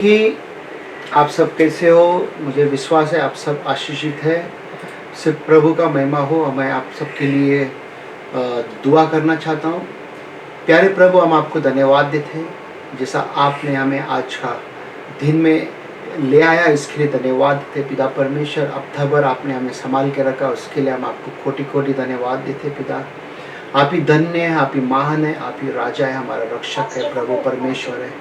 कि आप सब कैसे हो। मुझे विश्वास है आप सब आशीषित है। सिर्फ प्रभु का महिमा हो। मैं आप सबके लिए दुआ करना चाहता हूँ। प्यारे प्रभु, हम आपको धन्यवाद देते हैं जैसा आपने हमें आज का दिन में ले आया, इसके लिए धन्यवाद देते पिता परमेश्वर। हफ्ता भर आपने हमें संभाल के रखा, उसके लिए हम आपको कोटि कोटि धन्यवाद देते पिता। आप ही धन्य है, आप ही महान है, आप ही राजा है, हमारा रक्षक है, प्रभु परमेश्वर है।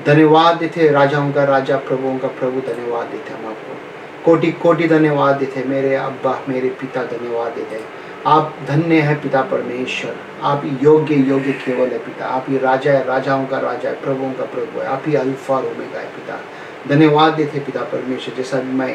धन्यवाद देते राजाओं का राजा, प्रभुओं का प्रभु। धन्यवाद देते हम आपको, कोटि कोटि धन्यवाद देते। मेरे अब्बा, मेरे पिता, धन्यवाद देते। आप धन्य है पिता परमेश्वर। आप योग्य योग्य केवल है पिता। आप ही राजा है, राजाओं का राजा है, प्रभुओं का प्रभु है। आप ही अल्फा और ओमेगा है पिता। धन्यवाद देते पिता परमेश्वर। जैसा मैं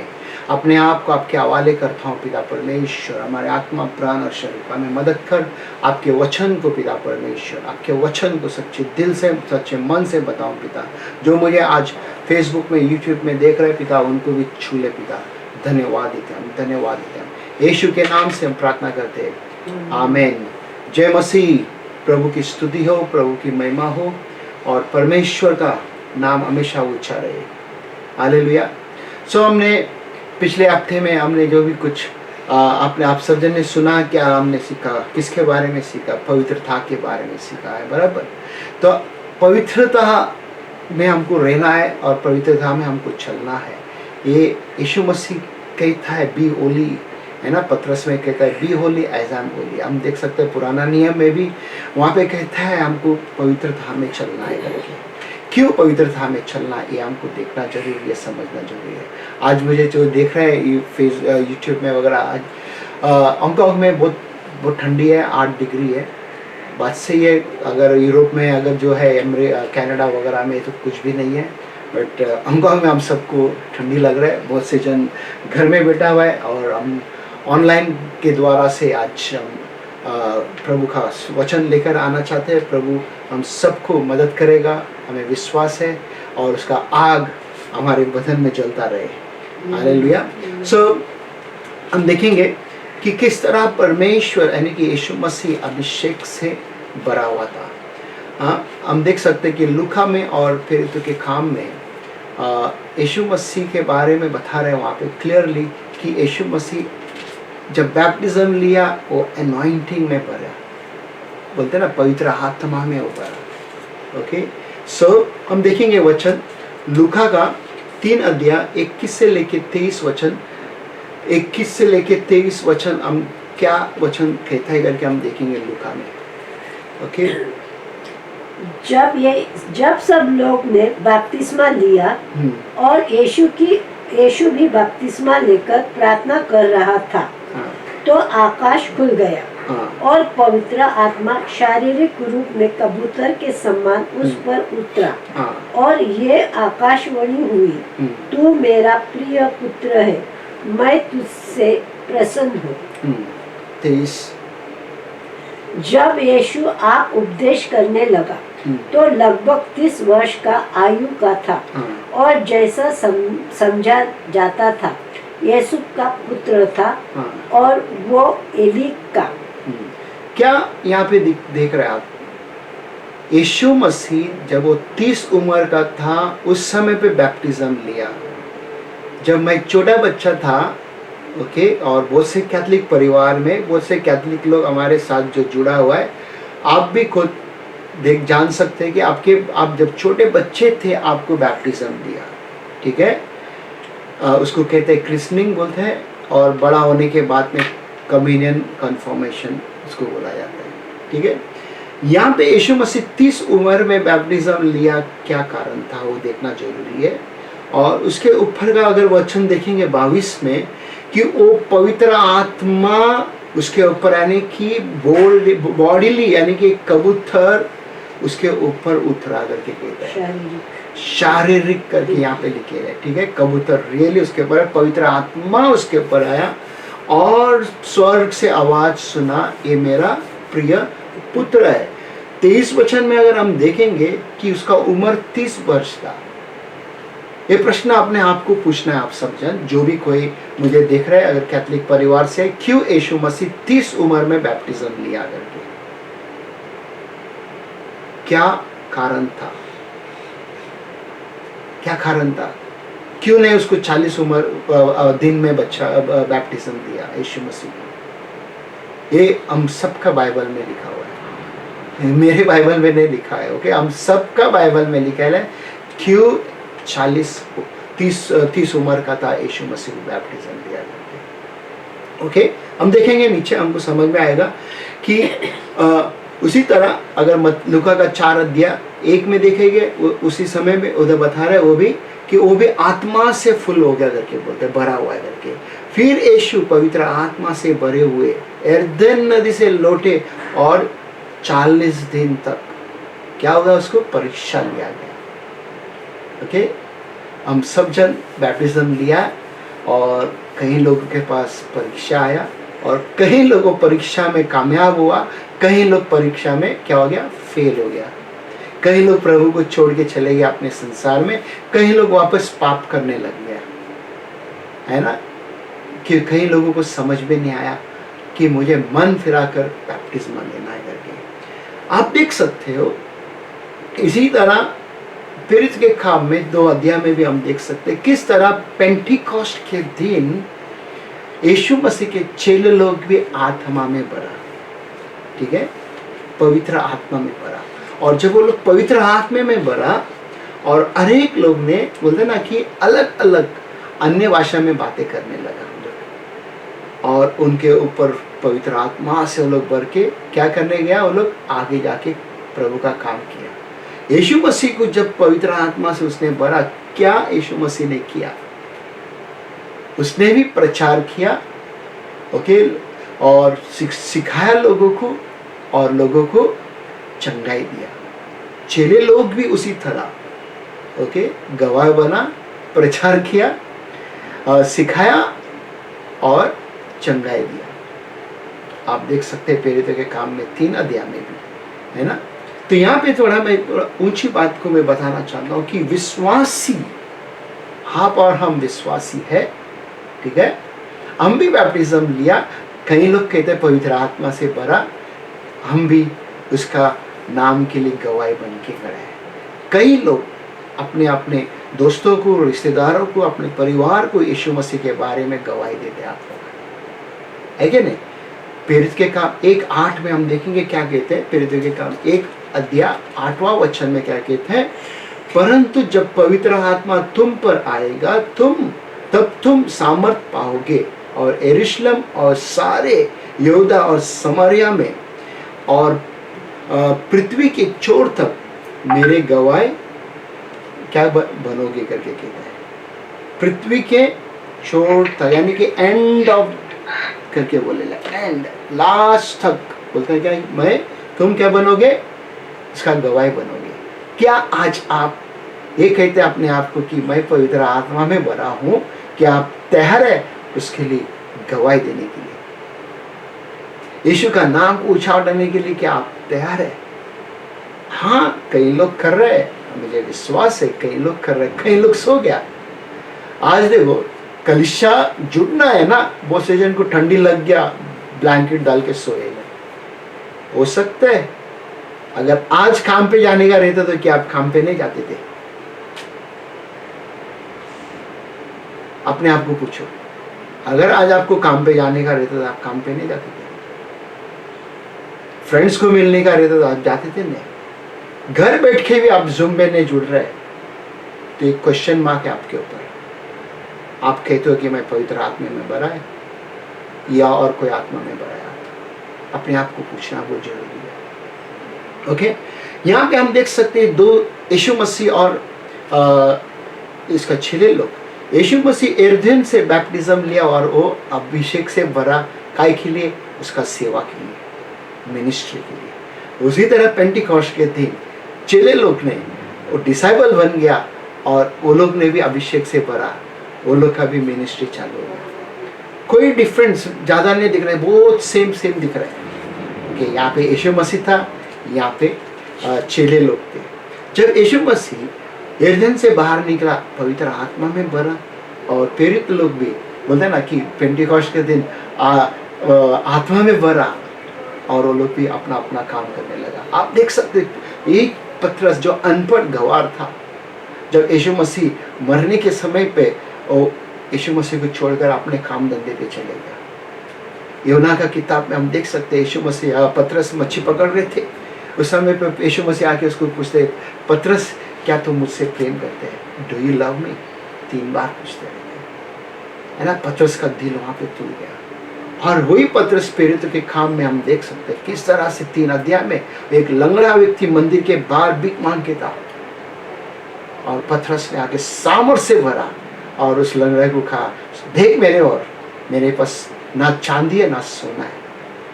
अपने आप को आपके हवाले करता हूँ पिता परमेश्वर, हमारे आत्मा, प्राण और शरीर को हमें मदद कर। आपके वचन को पिता परमेश्वर, आपके वचन को सच्चे दिल से, सच्चे मन से बताऊं पिता। जो मुझे आज फेसबुक में, यूट्यूब में देख रहे पिता, उनको भी छू ले पिता। धन्यवाद देते हम, धन्यवाद देते हम। यीशु के नाम से हम प्रार्थना करते हैं, आमीन। जय मसीह। प्रभु की स्तुति हो, प्रभु की महिमा हो और परमेश्वर का नाम हमेशा ऊंचा रहे। हालेलुया। सो हमने पिछले हफ्ते में हमने जो भी कुछ आपने आप सब जन ने सुना, क्या हमने सीखा, किसके बारे में सीखा? पवित्रता के बारे में सीखा है, बराबर। तो पवित्रता में हमको रहना है और पवित्रता में हमको चलना है। ये यीशु मसीह कहता है बी होली, है ना। पत्रस में कहता है be holy as I am holy. हम देख सकते हैं पुराना नियम में भी वहाँ पे कहता है हमको पवित्रता में चलना है करके। क्यों पवित्रता में चलना, ये हमको देखना जरूरी है, समझना जरूरी है। आज मुझे जो देख रहे हैं यूट्यूब में वगैरह, आज हांगकॉन्ग में बहुत ठंडी है, 8 डिग्री है। बात सही है। अगर यूरोप में, अगर जो है कनाडा वगैरह में तो कुछ भी नहीं है, बट हांगकॉन्ग में हम सबको ठंडी लग रहा है। बहुत से जन घर में बैठा हुआ है और हम ऑनलाइन के द्वारा से आज हम प्रभु का वचन लेकर आना चाहते हैं। प्रभु हम सबको मदद करेगा, हमें विश्वास है, और उसका आग हमारे बदन में जलता रहे। हालेलुया। सो हम देखेंगे कि किस तरह परमेश्वर यानी कि यीशु मसीह अभिषेक से भरा हुआ था। हम देख सकते हैं कि लूका में और प्रेरितों के काम में यीशु मसीह के बारे में बता रहे हैं वहाँ पे क्लियरली कि यीशु मसीह जब बैप्टिज्म लिया वो एनॉइंटिंग में भरा, बोलते ना पवित्र आत्मा में वो भरा। ओके, सो हम देखेंगे वचन लूका का 3 अध्याय 21 से लेके 23 वचन, 21 से लेके 23 वचन हम क्या वचन कहता है करके हम देखेंगे लूका में। ओके, जब सब लोग ने बपतिस्मा लिया और यीशु भी बपतिस्मा लेकर प्रार्थना कर रहा था, तो आकाश खुल गया और पवित्र आत्मा शारीरिक रूप में कबूतर के समान उस पर उतरा और ये आकाशवाणी हुई, तू मेरा प्रिय पुत्र है, मैं तुझसे प्रसन्न हूँ। 23। जब यीशु आप उपदेश करने लगा तो लगभग 30 वर्ष का आयु का था और जैसा समझा जाता था यीशु का पुत्र था और वो एली का। क्या यहाँ पे देख रहे हैं आप? यीशु मसीह जब वो 30 उम्र का था उस समय पे बैप्टिज्म लिया। जब मैं छोटा बच्चा था, ओके, और बहुत से कैथोलिक परिवार में बहुत से कैथोलिक लोग हमारे साथ जो जुड़ा हुआ है, आप भी खुद जान सकते हैं कि आप जब छोटे बच्चे थे आपको बैप्टिज्म दिया, ठीक है। उसको कहते हैं क्रिस्टनिंग बोलते हैं, और बड़ा होने के बाद में कम्युनियन कन्फर्मेशन उसको बोला जाता है, ठीक है। यहाँ पे यीशु मसीह 30 उम्र में बैप्टिज्म लिया, क्या कारण था वो देखना जरूरी है। और उसके ऊपर का अगर वचन देखेंगे 22 में कि वो पवित्र आत्मा उसके ऊपर यानी कि बॉडीली यानी कि कबूतर उसके ऊपर उतरा करके कहता है, शारीरिक करके यहाँ पे लिखे गए, ठीक है। कबूतर रियली उसके ऊपर, पवित्र आत्मा उसके ऊपर आया और स्वर्ग से आवाज सुना, ये मेरा प्रिय पुत्र है। 23 वचन में अगर हम देखेंगे कि उसका उम्र 30 वर्ष था। ये प्रश्न अपने आप को पूछना है आप सब जन, जो भी कोई मुझे देख रहा है अगर कैथोलिक परिवार से, क्यों यीशु मसीह 30 उम्र में बैप्टिज्म लिया करके, क्या कारण था? क्या कारण था? क्यों नहीं उसको 40 दिन में बच्चा बैप्टिज्म दिया यीशु मसीह को? ये हम सबका बाइबल में लिखा हुआ है, मेरे बाइबल में नहीं लिखा है। ओके, हम सबका बाइबल में लिखा है क्यों 30 उम्र का था यीशु मसीह को बैप्टिज्म दिया करके। ओके, हम देखेंगे नीचे, हमको समझ में आएगा कि उसी तरह अगर लूका का 4:1 में देखेंगे, उसी समय में उधर बता रहा है वो भी कि वो भी आत्मा से फुल हो गया करके बोलते, भरा हुआ है करके। फिर यीशु पवित्र आत्मा से भरे हुए यरदन नदी से लौटे और 40 दिन तक क्या होगा, उसको परीक्षा लिया गया। ओके, हम सब जन बैप्टिज्म लिया और कई लोगों के पास परीक्षा आया और कई लोगों परीक्षा में कामयाब हुआ, कई लोग परीक्षा में क्या हो गया, फेल हो गया। कई लोग प्रभु को छोड़ के चले गए अपने संसार में, कई लोग वापस पाप करने लग गया, है ना। कि कई लोगों को समझ में नहीं आया कि मुझे मन फिराकर बैप्टिज्म लेना है करके। आप देख सकते हो इसी तरह प्रेरित के काम में 2 अध्याय में भी हम देख सकते हैं किस तरह पेंटिकॉस्ट के दिन यीशु मसीह के चेले लोग भी आत्मा में भरा, ठीक है, पवित्र आत्मा में भरा। और जब वो लोग पवित्र आत्मा में भरा और अनेक लोग ने बोलते ना कि अलग अलग अन्य भाषा में बातें करने लगा और उनके ऊपर पवित्र आत्मा से वो लोग भर के क्या करने गया, वो लोग आगे जाके प्रभु का काम किया। यीशु मसीह को जब पवित्र आत्मा से उसने भरा, क्या यीशु मसीह ने किया? उसने भी प्रचार किया, ओके, और सिखाया लोगों को और लोगों को चंगाई दिया। चेले लोग भी उसी तरह, ओके, गवाह बना, प्रचार किया, सिखाया और चंगाई दिया। आप देख सकते हैं प्रेरितों के काम में 3 अध्याय में भी, है ना। तो यहाँ पे थोड़ा मैं ऊंची बात को मैं बताना चाहता हूँ कि विश्वासी, आप और हम विश्वासी है, ठीक है। हम भी बैप्टिज्म लिया, कई लोग कहते हैं पवित्र आत्मा से भरा, हम भी उसका नाम के लिए गवाही बन के खड़े हैं। कई लोग अपने अपने दोस्तों को, रिश्तेदारों को, अपने परिवार को यीशु मसीह के बारे में गवाही देते आप लोग, है कि नहीं। प्रेरित के काम 1:8 में हम देखेंगे क्या कहते हैं। प्रेरित के काम 1 अध्याय 8वां वचन में क्या कहते हैं, परंतु जब पवित्र आत्मा तुम पर आएगा तब तुम सामर्थ पाओगे और यरूशलेम और सारे यहूदा और समारिया में और पृथ्वी के छोर तक मेरे गवाह क्या बनोगे करके कहता है। पृथ्वी के छोर तक, यानी कि एंड ऑफ करके बोलेगा, एंड लास्ट तक बोलते हैं क्या, तुम क्या बनोगे, इसका गवाही बनोगे। क्या आज आप ये कहते हैं अपने आप को कि मैं पवित्र आत्मा में भरा हूं, क्या आप तैयार है उसके लिए गवाही देने के लिए, यीशु का नाम को उछालने के लिए? क्या आप तैयार है? हाँ, कई लोग कर रहे हैं, मुझे विश्वास है कई लोग कर रहे हैं, कई लोग सो गया। आज देखो कलिशा जुटना है ना, बहुत से जन को ठंडी लग गया, ब्लैंकेट डाल के सोए, हो सकता है। अगर आज काम पे जाने का रहता तो क्या आप काम पे नहीं जाते थे? अपने आप को पूछो, अगर आज आपको काम पे जाने का रहता तो आप काम पे नहीं जाते थे? फ्रेंड्स को मिलने का रहता तो आप जाते थे नहीं? घर बैठ के भी आप ज़ूम में नहीं जुड़ रहे, तो एक क्वेश्चन मार्क है आपके ऊपर। आप कहते हो कि मैं पवित्र आत्मा में भरा है या और कोई आत्मा में भरा है? अपने आप को पूछना बहुत जरूरी है। ओके, यहाँ पे हम देख सकते हैं 2 यीशु मसीह और इसका 6 लोग। यीशु मसीह यरदन से बैप्टिज्म लिया और वो अभिषेक से भरा, काय के लिए? उसका सेवा के लिए, मिनिस्ट्री के लिए। उसी तरह पेंटिकॉस्ट के दिन चेले लोग ने, वो डिसाइबल बन गया और वो लोग ने भी अभिषेक से भरा, वो लोग का भी मिनिस्ट्री चालू हो गया। कोई डिफरेंस ज़्यादा नहीं दिख रहा है, बहुत सेम दिख रहा है कि यहाँ पे यीशु मसीह था, यहाँ पे चेले लोग थे। जब यीशु मसीह यरदन से बाहर निकला, पवित्र आत्मा में भरा और प्रेरित लोग भी बोलते हैं ना कि पेंटिकॉस्ट के दिन आत्मा में भरा और वो लोग भी अपना अपना काम करने लगा। आप देख सकते एक पतरस जो अनपढ़ गवार था, जब यीशु मसीह मरने के समय पे यीशु मसीह को छोड़कर अपने काम धंधे पे चले गया। योना का किताब में हम देख सकते हैं यीशु मसीह पतरस मच्छी पकड़ रहे थे, उस समय पे यीशु मसीह आके उसको पूछते, पतरस क्या तुम मुझसे प्रेम करते हैं? Do you love me? 3 बार पूछते रहते, है ना। पतरस का दिल वहां पे टूट गया। और वही पतरस प्रेरितों के काम में हम देख सकते हैं किस तरह से 3 अध्याय में एक लंगड़ा व्यक्ति मंदिर के बाहर भीख मांग के था, और पतरस ने आके सामर्थ से भरा और उस लंगड़े को कहा, देख मेरे और मेरे पास ना चांदी है ना सोना है,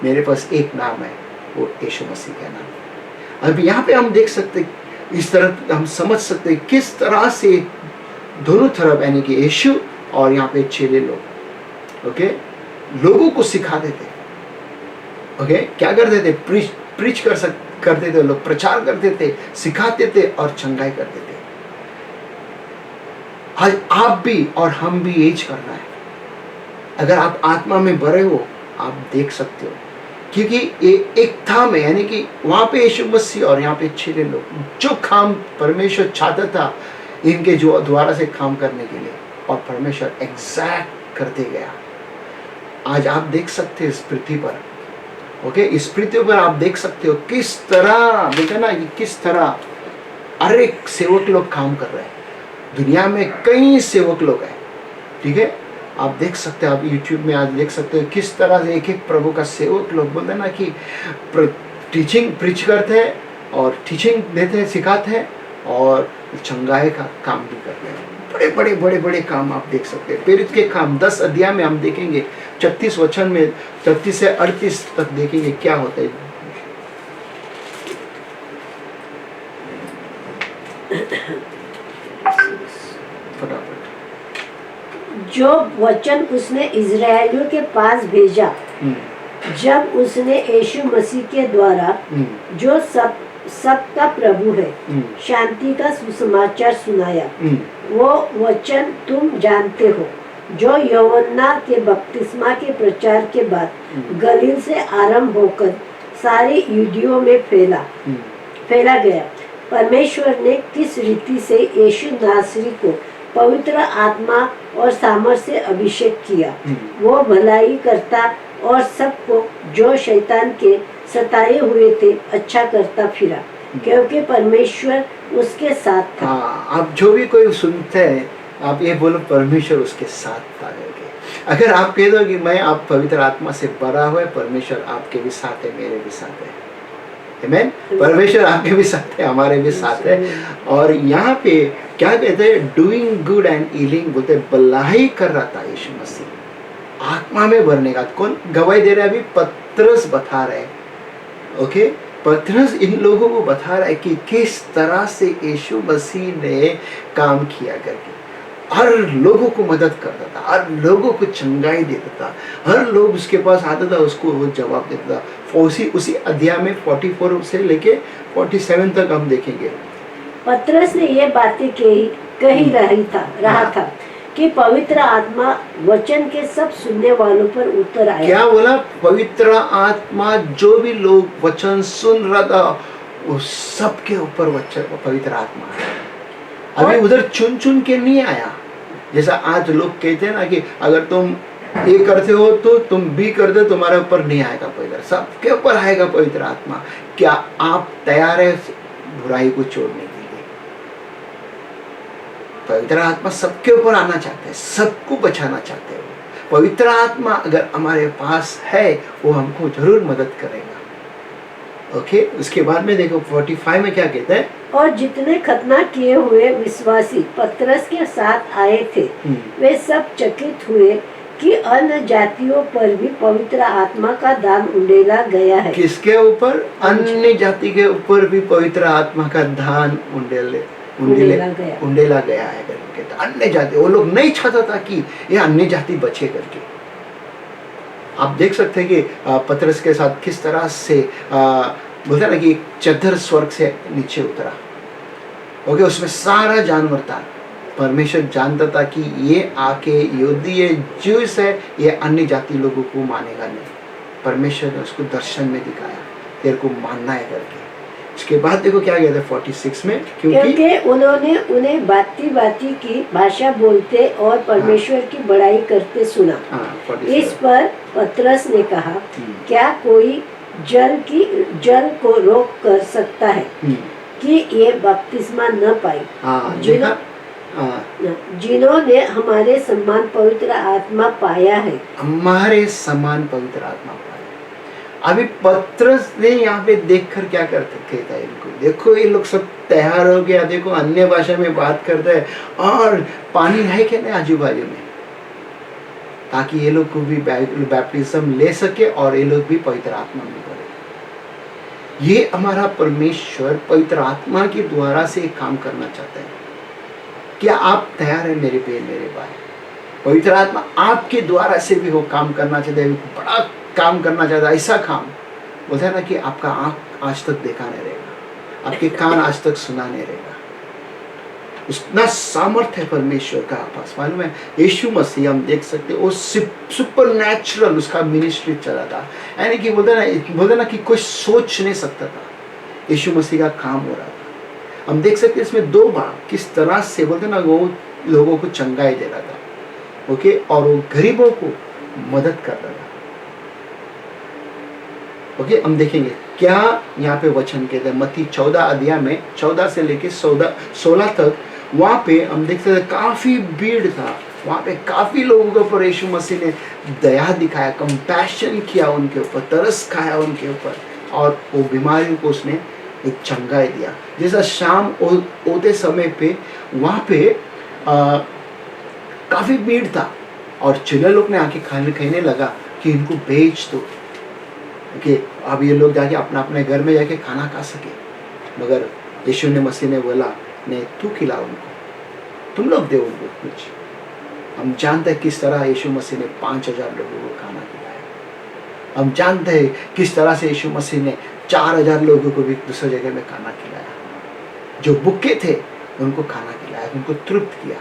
मेरे पास एक नाम है, वो यीशु मसीह का नाम। अब यहाँ पे हम देख सकते, इस तरह हम समझ सकते किस तरह से दोनों तरफ यानी कि यीशु और यहाँ पे चेले लोग ओके लोगों को सिखाते थे। ओके क्या करते थे? प्रीच करते थे लोग, प्रचार करते थे, सिखाते थे और चंगाई करते थे। आज आप भी और हम भी यही करना है। अगर आप आत्मा में भरे हो, आप देख सकते हो, क्योंकि ये एक था में यानी कि वहां पे यीशु मसीह और यहाँ पे चेले लोग जो काम परमेश्वर चाहता था इनके जो द्वारा से काम करने के लिए, और परमेश्वर एग्जैक्ट करते गया। आज आप देख सकते हैं इस पृथ्वी पर, ओके इस पृथ्वी पर आप देख सकते हो किस तरह, देखा ना कि किस तरह हर एक सेवक लोग काम कर रहे हैं। दुनिया में कई सेवक लोग हैं, ठीक है। आप देख सकते हैं, आप YouTube में आज देख सकते हो किस तरह से एक एक प्रभु का सेवक लोग बोलते हैं ना कि टीचिंग प्रीच करते हैं और टीचिंग देते हैं, सिखाते हैं और चंगाई का काम भी करते हैं। बड़े बड़े काम आप देख सकते हैं। प्रेरित के काम 10 अध्याय में हम देखेंगे, 36 वचन में 36 से 38 तक देखेंगे क्या होता है। फटाफट। जो वचन उसने इजरायलियों के पास भेजा जब उसने यीशु मसीह के द्वारा जो सबका प्रभु है शांति का सुसमाचार सुनाया, वो वचन तुम जानते हो, जो यूहन्ना के बपतिस्मा के प्रचार के बाद गलील से आरंभ होकर सारे यहूदियों में फैला गया। परमेश्वर ने किस रीति से यीशु नासरी को पवित्र आत्मा और सामर्थ से अभिषेक किया, वो भलाई करता और सबको जो शैतान के सताए हुए थे अच्छा करता फिरा, क्योंकि परमेश्वर उसके साथ था। आप जो भी कोई सुनते हैं आप ये बोलो परमेश्वर उसके साथ था करके। अगर आप कह दो कि मैं आप पवित्र आत्मा से भरा हुआ है, परमेश्वर आपके भी साथ है, मेरे भी साथ है। आमीन। परमेश्वर आपके भी साथ है, हमारे भी साथ है। और यहाँ पे क्या कहते हैं? डूइंग गुड एंड हीलिंग, बोलते भलाई कर रहा था यीशु मसीह आत्मा में भरने का। कौन गवाही दे रहा है? अभी पतरस बता रहे हैं। ओके पतरस इन लोगों को बता रहा है कि किस तरह से यीशु मसीह ने काम किया करके। हर लोगों को मदद करता था, हर लोगों को चंगाई देता था, हर लोग उसके पास आता था, उसको वो जवाब देता था। उसी अध्याय में 44 से लेके 47 तक हम देखेंगे। पतरस ने ये बातें कही रहा था कि पवित्र आत्मा वचन के सब सुनने वालों पर उतर आया। क्या बोला? पवित्र आत्मा जो भी लोग वचन सुन रहा था वो सबके ऊपर पवित्र आत्मा है। अभी उधर चुन के नहीं आया, जैसा आज लोग कहते हैं ना कि अगर तुम ये करते हो तो तुम भी कर दो, तुम्हारे ऊपर नहीं आएगा पवित्र, सबके ऊपर आएगा पवित्र आत्मा। क्या आप तैयार है बुराई को छोड़ने के लिए? पवित्र आत्मा सबके ऊपर आना चाहते हैं, सबको बचाना चाहते हैं। पवित्र आत्मा अगर हमारे पास है वो हमको जरूर मदद करेगा। ओके उसके बाद में देखो 45 में क्या कहते हैं? और जितने खतना किए हुए विश्वासी पतरस के साथ आए थे वे सब चकित हुए कि अन्य जातियों पर भी पवित्र आत्मा का दान उंडेला गया है। किसके ऊपर? अन्य जाति के ऊपर भी पवित्र आत्मा का दान उंडेला गया है करके। तो अन्य जाति, वो लोग नहीं चाहता था कि ये अन्य जाति बचे करके। आप देख सकते हैं कि पतरस के साथ किस तरह से बोलता ना कि एक चद्दर स्वर्ग से नीचे उतरा। ओके उसमें सारा जानवर था। परमेश्वर जानता था कि ये आके यहूदी ये ज्यूस है, ये अन्य जाति लोगों को मानेगा नहीं। परमेश्वर ने उसको दर्शन में दिखाया, तेरे को मानना है करके। उसके बाद देखो क्या कहते हैं 46 में, क्योंकि उन्होंने उन्हें बाती बाती की भाषा बोलते और परमेश्वर की बड़ाई करते सुना। इस पर पतरस ने कहा, क्या कोई जल को रोक कर सकता है कि ये बपतिस्मा न पाए? जिन्होंने हमारे समान पवित्र आत्मा पाया है। हमारे समान पवित्र आत्मा पाया। अभी पतरस ने यहाँ पे देखकर क्या करते कहता है इनको, देखो ये लोग सब तैयार हो गया, देखो अन्य भाषा में बात करते हैं और पानी है क्या नहीं आजू बाजू में, ताकि ये लोग को भी बैप्टिज्म ले सके और ये लोग भी पवित्र आत्मा में बढ़े। ये हमारा परमेश्वर पवित्र आत्मा के द्वारा से एक काम करना चाहता है। क्या आप तैयार हैं मेरे भाई? पवित्र आत्मा आपके द्वारा से भी वो काम करना चाहता है, बड़ा काम करना चाहता है। ऐसा काम बोलता है ना कि आपका आंख आज तक देखा नहीं रहेगा, आपके कान आज तक सुना नहीं रहेगा। उतना सामर्थ्य है परमेश्वर का पास, मालूम है? यीशु मसीह हम देख सकते वो सुपर नेचुरल उसका मिनिस्ट्री चला था, यानी कि बोलते ना कि कोई सोच नहीं सकता था यीशु मसीह का काम हो रहा था। हम देख सकते इसमें दो भाग किस तरह से बोलते ना वो लोगों को चंगाई दे रहा था, ओके, और वो गरीबों को मदद कर रहा था, ओके। हम देखेंगे क्या यहाँ पे वचन कहते हैं मत्ती 14 अध्याय में 14 से लेके 16 तक। वहां पे हम देखते हैं काफी भीड़ था, वहां पे काफी लोगों के ऊपर यीशु मसीह ने दया दिखाया, कंपैशन किया उनके ऊपर, तरस खाया उनके ऊपर, और वो बीमारियों को उसने एक चंगाई दिया। जैसा शाम होते समय पे वहां पे काफी भीड़ था और चेले लोग ने आके कहने लगा कि इनको बेच दो कि अब ये लोग जाके अपने घर में जाके खाना खा सके। मगर यीशु ने मसीह ने बोला नहीं, तू खिला उनको, तुम लोग दे उनको कुछ। हम जानते हैं किस तरह यीशु मसीह ने 5000 लोगों को खाना खिलाया। हम जानते हैं किस तरह से यीशु मसीह ने 4000 लोगों को भी दूसरी जगह में खाना खिलाया। जो भूखे थे उनको खाना खिलाया, उनको तृप्त किया,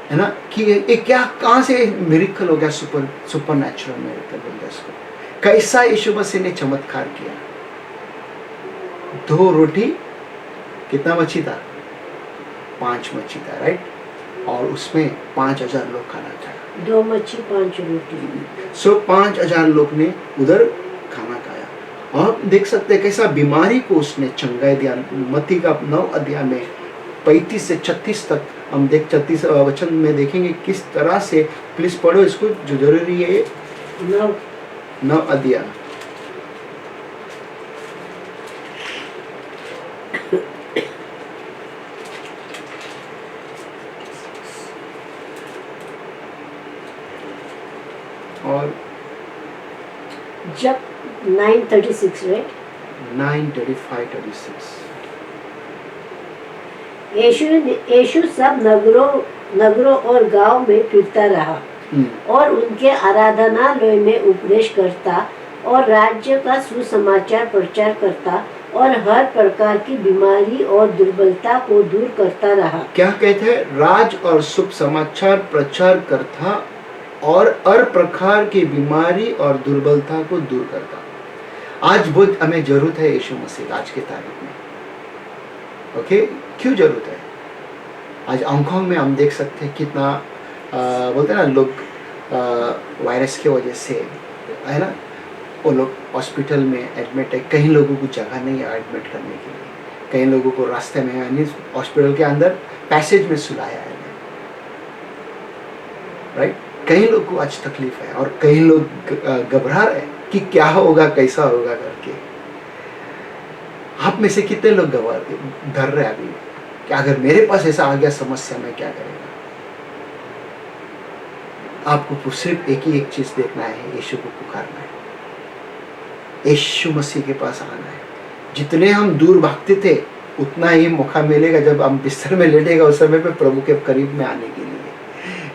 है ना? कि ये क्या कहाँ से मिरेकल हो गया, सुपर नेचुरल मिरेकल हो गया। इसको कैसा यीशु मसीह ने चमत्कार किया। 2 रोटी, कितना मच्छी था? 5 मच्छी था, राइट? और उसमें 5000 लोग खाना खाया। 2 मच्छी 5 रोटी, 5000 लोग ने उधर खाना खाया। और देख सकते हैं कैसा बीमारी को उसने चंगाई दिया। मत्ती का 9 अध्याय में 35 से 36 तक हम 36 वचन में देखेंगे किस तरह से। प्लीज पढ़ो इसको, जो जरूरी है। 9 अध्याय और जब 9:36 राइट 9:35-36 यीशु सब नगरों और गांव में फिरता रहा और उनके आराधनालय में उपदेश करता और राज्य का सुसमाचार प्रचार करता और हर प्रकार की बीमारी और दुर्बलता को दूर करता रहा। क्या कहते हैं? राज और शुभ समाचार प्रचार करता और हर प्रकार की बीमारी और दुर्बलता को दूर करता। आज बहुत हमें जरूरत है यीशु मसीह आज के तारीख में, ओके? क्यों जरूरत है? आज हांगकांग में हम देख सकते हैं कितना बोलते हैं ना लोग वायरस की वजह से, है ना, वो लोग हॉस्पिटल में एडमिट है। कई लोगों को जगह नहीं है एडमिट करने के लिए, कई लोगों को रास्ते में यानी हॉस्पिटल के अंदर पैसेज में सुलाया है, राइट? कई लोग को आज तकलीफ है और कई लोग घबरा रहे हैं कि क्या होगा, कैसा होगा करके। आप में से कितने लोग डर रहे हैं अभी कि अगर मेरे पास ऐसा आ गया समस्या, मैं क्या करेगा? आपको सिर्फ एक ही चीज देखना है, यीशु को पुकारना है, यीशु मसीह के पास आना है। जितने हम दूर भागते थे उतना ही मौका मिलेगा जब हम बिस्तर में लेटेगा उस समय पे प्रभु के करीब में आने के लिए,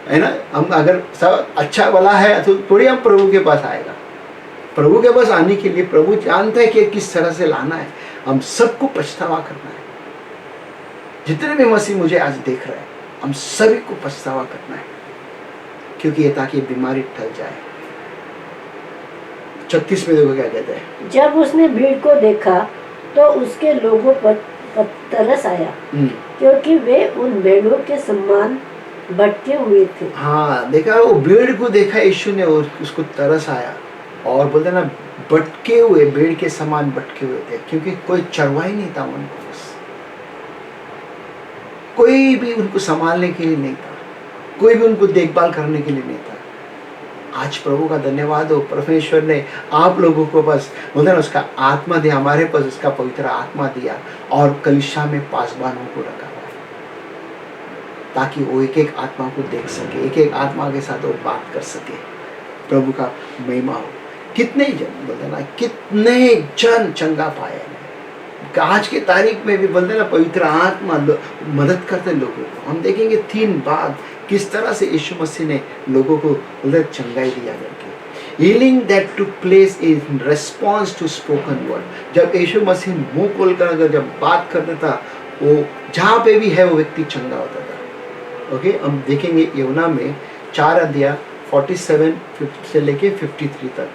है ना? हम अगर सब अच्छा वाला है तो थोड़ी हम प्रभु के पास आएगा। प्रभु के पास आने के लिए प्रभु जानता है कि किस तरह से लाना है। हम सबको पछतावा करना है। जितने भी मसीह मुझे आज देख रहे हैं, हम सभी को पछतावा करना है, क्योंकि ये ताकि बीमारी टल जाए। 36 में देखो क्या कहते हैं। जब उसने भीड़ को देखा तो उसके लोगों पर तरस आया, क्योंकि वे उन भेड़ों के समान भटके हुए थे। हाँ, देखा, वो भेड़ को देखा यीशु ने और उसको तरस आया, और बोलते ना भटके हुए, भेड़ के समान भटके हुए थे, क्योंकि कोई चरवाही नहीं था उनको, कोई भी उनको संभालने के लिए नहीं था, कोई भी उनको देखभाल करने के लिए नहीं था। आज प्रभु का धन्यवाद हो, परमेश्वर ने आप लोगों को बस बोलते ना उसका आत्मा दिया, हमारे पास उसका पवित्र आत्मा दिया, और कलीसिया में पासबानों को रखा हुआ है, ताकि वो एक एक आत्मा को देख सके, एक एक आत्मा के साथ वो बात कर सके। प्रभु का महिमा हो। कितने जन बोलते ना, कितने जन चंगा पाए, आज की तारीख में भी बोलते ना पवित्र आत्मा मदद करते लोगों को। हम देखेंगे 3 बात किस तरह से यीशु मसीह ने लोगों को चंगाई दिया करके। Healing that took place in response to spoken word. जब यीशु मसीह मुंह खोलकर अगर जब बात करता था, वो जहाँ पे भी है वो व्यक्ति चंगा होता था। ओके, हम देखेंगे यूहन्ना में 4 अध्याय 47 से लेके 53 तक।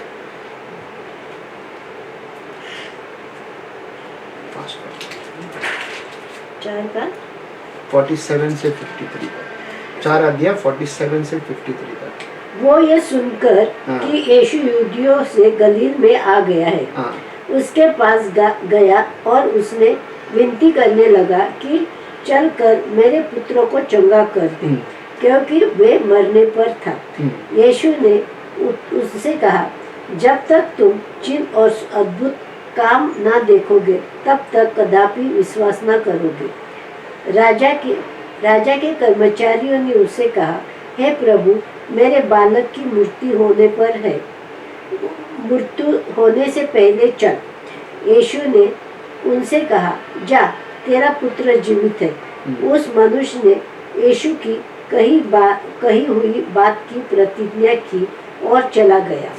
47 से 53 तक, 4 अध्याय 47 से 53 तक। वो ये सुनकर कि यीशु यहूदियों से गलील में आ गया है, उसके पास गया और उसने विनती करने लगा कि चलकर मेरे पुत्र को चंगा कर दे, क्योंकि वे मरने पर था। यीशु ने उससे कहा, जब तक तुम चिन्ह और अद्भुत काम ना देखोगे तब तक कदापि विश्वास ना करोगे। राजा के कर्मचारियों ने उससे कहा, हे प्रभु, मेरे बालक की मृत्यु होने से पहले चल। यीशु ने उनसे कहा, जा, तेरा पुत्र जीवित है। उस मनुष्य ने यीशु की कही हुई बात की प्रतिज्ञा की और चला गया।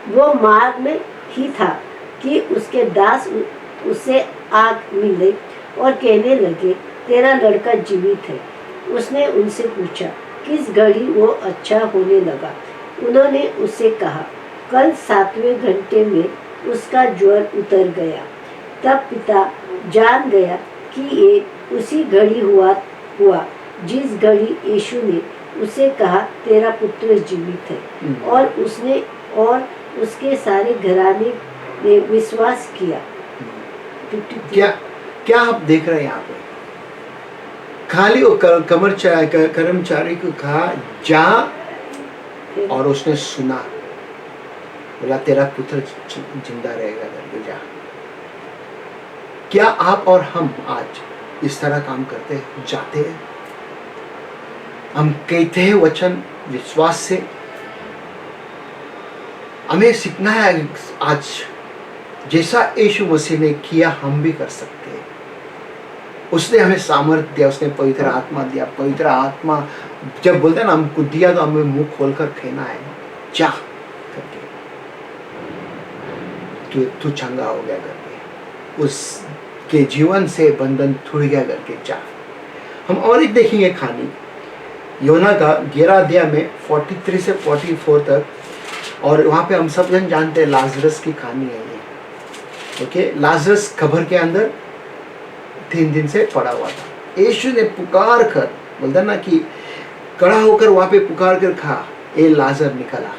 वो मार्ग में ही था कि उसके दास उसे आग मिले और कहने लगे, तेरा लड़का जीवित है। उसने उनसे पूछा, किस घड़ी वो अच्छा होने लगा? उन्होंने उससे कहा, कल 7वें घंटे में उसका ज्वर उतर गया। तब पिता जान गया कि ये उसी घड़ी हुआ जिस घड़ी यीशु ने उसे कहा, तेरा पुत्र जीवित है। और उसने और उसके सारे घराने ने विश्वास किया। क्या आप देख रहे हैं यहाँ पे? खाली वो कर्मचारी को कहा, जा, और उसने सुना, बोला तेरा पुत्र जिंदा रहेगा, करके जा। क्या आप और हम आज इस तरह काम करते जाते हैं? हम कहते हैं वचन विश्वास से, हमें सीखना है आज जैसा यीशु मसीह ने किया हम भी कर सकते हैं। उसने हमें सामर्थ्य दिया, उसने पवित्र आत्मा दिया। पवित्र आत्मा जब बोलते हैं ना हमको दिया, तो हमें मुंह खोलकर कहना है, जा करके, तू चंगा हो गया करके, उसके जीवन से बंधन छूट गया करके, जा। हम और एक देखेंगे कहानी यूहन्ना का 11 अध्याय में 43 से 44 तक, और वहाँ पे हम सब जन जानते हैं लाजरस की कहानी है ये। ओके, लाजरस कब्र के अंदर 3 दिन से पड़ा हुआ था। यीशु ने पुकार कर, बोलता ना कि खड़ा होकर वहाँ पे पुकार कर कहा, ए लाजर निकल आ।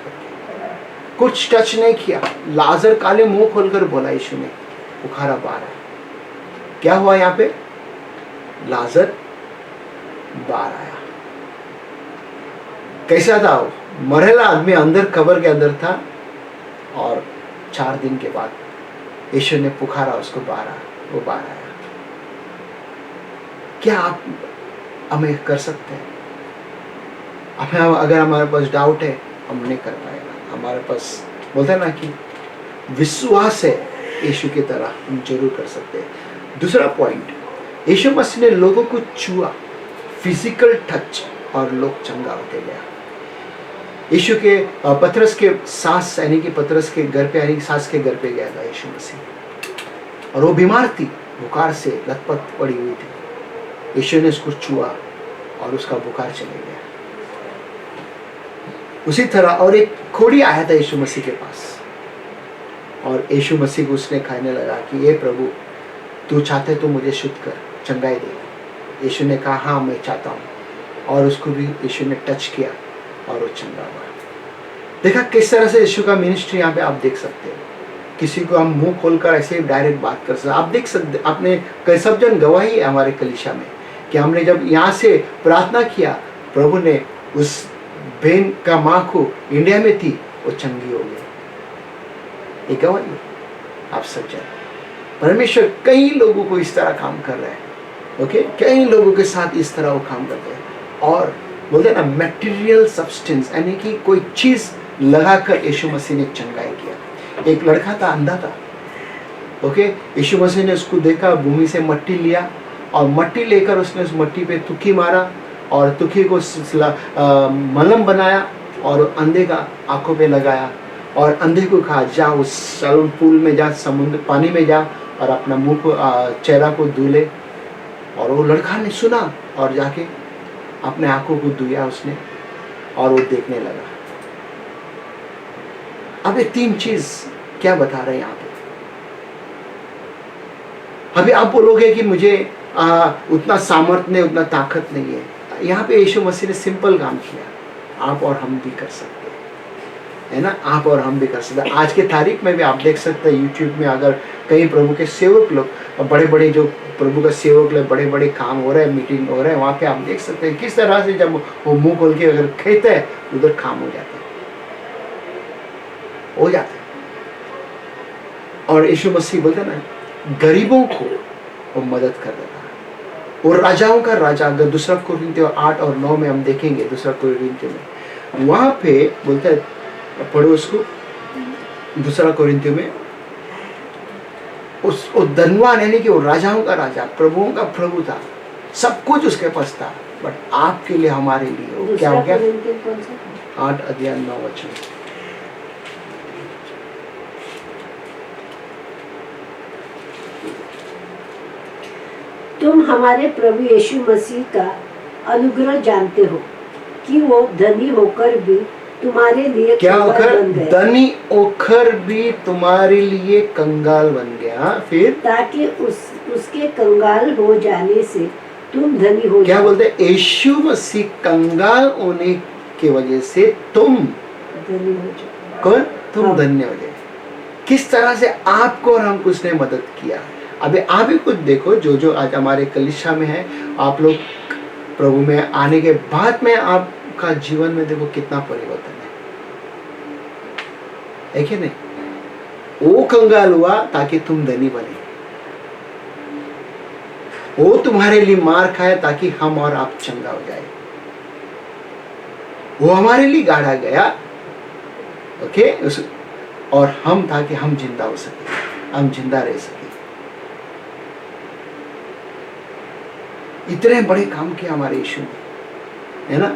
कुछ टच नहीं किया, लाजर काले मुंह खोलकर बोला यीशु ने, बुखारा बाहर आया। क्या हुआ यहाँ पे? लाजर बाहर आया। कैसा था वो? मरेला आदमी अंदर कब्र के अंदर था, और 4 दिन के बाद यीशु ने पुकारा उसको, बाहर आया, वो बाहर आया। क्या आप हमें कर सकते हैं? हमें अगर हमारे पास डाउट है, हम नहीं कर पाएगा। हमारे पास बोलते हैं ना कि विश्वास है, यीशु की तरह हम जरूर कर सकते हैं। दूसरा पॉइंट, यीशु मसीह ने लोगों को छुआ, फिजिकल टच, और लोग चंगा होते गया। यीशु के पतरस के सास, यानी कि पतरस के घर पे, यानी कि सास के घर पे गया था यीशु मसीह, और वो बीमार थी, बुखार से लथपथ पड़ी हुई थी। यीशु ने उसको छुआ और उसका बुखार चले गया। उसी तरह और एक खोड़ी आया था यीशु मसीह के पास, और यीशु मसीह को उसने खाने लगा कि ये प्रभु, तू चाहते तो मुझे शुद्ध कर, चंगाई दे। यीशु ने कहा हाँ मैं चाहता हूँ, और उसको भी यीशु ने टच किया और वो चंगा हुआ। देखा किस तरह से यीशु का मिनिस्ट्री यहाँ पे आप देख सकते हो। किसी को हम मुंह खोलकर ऐसे डायरेक्ट बात कर सकते, आप देख सकते। आपने कई सब जन गवाही है हमारे कलीसिया में कि हमने जब यहाँ से प्रार्थना किया, प्रभु ने उस बहन का माँ को इंडिया में थी, वो चंगी हो गई। ये गवाही आप सब जन। परमेश्वर कई लोगों को इस तरह काम कर रहा है। ओके, कई लोगों के साथ इस तरह वो काम करते हैं। और बोलते हैं ना, मटेरियल सब्सटेंस, यानी कि कोई चीज लगाकर यीशु मसीह ने चंगाई किया। एक लड़का था, अंधा था। ओके, यीशु मसीह ने उसको देखा, भूमि से मट्टी लिया और मट्टी लेकर उसने उस मट्टी पे तुक्की मारा और तुक्की को मलहम बनाया और अंधे का आंखों पे लगाया और अंधे को कहा जा उस पूल में जा, समुद्र पानी में जा और अपना मुंह को चेहरा को धो ले। और वो लड़का ने सुना और जाके अपने आंखों को धोया उसने और वो देखने लगा। अब ये तीन चीज क्या बता रहे हैं यहाँ पे? अभी आप बोलोगे कि मुझे उतना सामर्थ्य नहीं, उतना ताकत नहीं है। यहाँ पे यीशु मसीह ने सिंपल काम किया। आप और हम भी कर सकते हैं, है ना? आप और हम भी कर सकते हैं। आज के तारीख में भी आप देख सकते हैं यूट्यूब में, अगर कई प्रभु के सेवक लोग, बड़े बड़े जो प्रभु का सेवक लोग, बड़े बड़े काम हो रहे हैं, मीटिंग हो रहे हैं, वहाँ पे आप देख सकते हैं किस तरह से जब वो मुंह खोल के अगर कहते हैं, उधर काम हो जाता है। और यीशु मसीह बोलते ना, गरीबों को वो मदद कर देता है। और राजाओं का राजा, अगर दूसरा कोरिन्थियों 8 और 9 में हम देखेंगे, दूसरा कोरिन्थियों में वहां पे बोलते हैं, पढ़ो उसको, दूसरा कोरिन्थियों में, उस धनवान यानी कि वो राजाओं का राजा, प्रभुओं का प्रभु था, सब कुछ उसके पास था, बट आपके लिए, हमारे लिए वो क्या हो गया? 8 अध्याय 9 वचन। तुम हमारे प्रभु यीशु मसीह का अनुग्रह जानते हो कि वो धनी होकर भी तुम्हारे लिए क्या होकर? धनी होकर भी तुम्हारे लिए कंगाल बन गया। फिर ताकि उसके कंगाल हो जाने से तुम धनी हो क्या बोलते? यीशु मसीह कंगाल होने की वजह से तुम धनी हो जाओ। कौन? तुम धन्य हो जाए। किस तरह से आपको और हमको उसने मदद किया। अभी आप ही कुछ देखो, जो आज हमारे कलीसिया में है, आप लोग प्रभु में आने के बाद में आपका जीवन में देखो कितना परिवर्तन है कि नहीं? वो कंगाल हुआ ताकि तुम धनी बने, वो तुम्हारे लिए मार खाया ताकि हम और आप चंगा हो जाए, वो हमारे लिए गाड़ा गया, ओके, और हम ताकि हम जिंदा हो सके, हम जिंदा रह सके। इतने बड़े काम किया हमारे यीशु ने, है ना?